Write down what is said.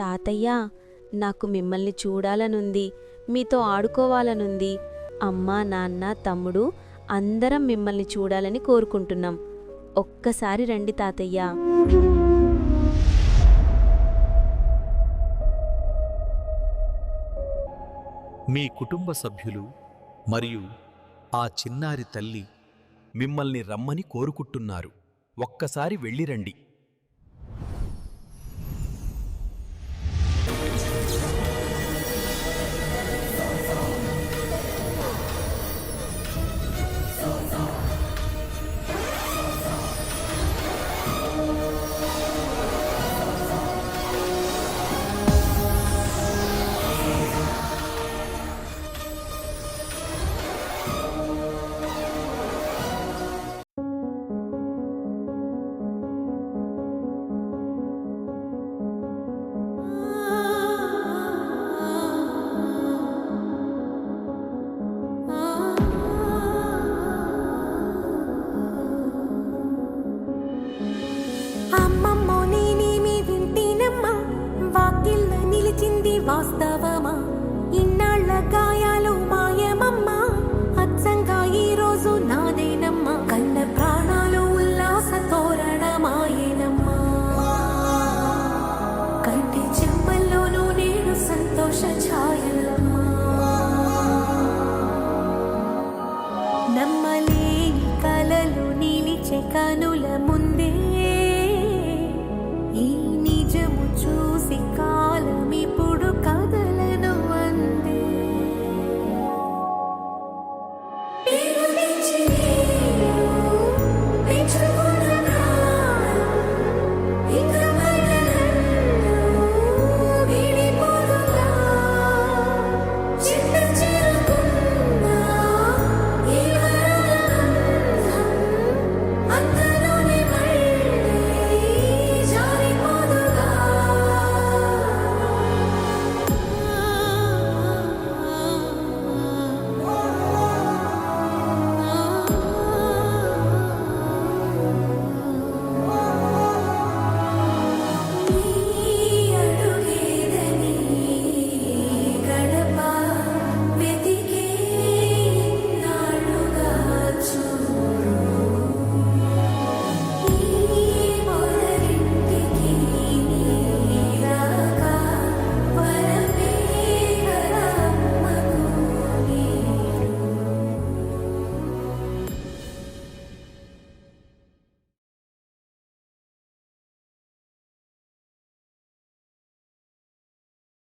తాతయ్య, నాకు మిమ్మల్ని చూడాలనుంది, మీతో ఆడుకోవాలనుంది. అమ్మా, నాన్న, తమ్ముడు అందరం మిమ్మల్ని చూడాలని కోరుకుంటున్నాం. ఒక్కసారి రండి తాతయ్య. మీ కుటుంబ సభ్యులు మరియు ఆ చిన్నారి తల్లి మిమ్మల్ని రమ్మని కోరుకుంటున్నారు. ఒక్కసారి వెళ్ళిరండి. అమ్మమ్మో నేనేమి వింటేనమ్మా, వాకిళ్ళ నిలిచింది వాస్తవమా? ఇన్నాళ్ల గాయాలు మాయమమ్మా, అచ్చంగా ఈ రోజు నాదేనమ్మా. కన్న ప్రాణాలు ఉల్లాస తోరణమాయేనమ్మా, కంటి చెమ్మల్లోనూ నేడు సంతోష ఛాయలమ్మా. నమ్మలేని కలలు నిలిచే కనుల ముందే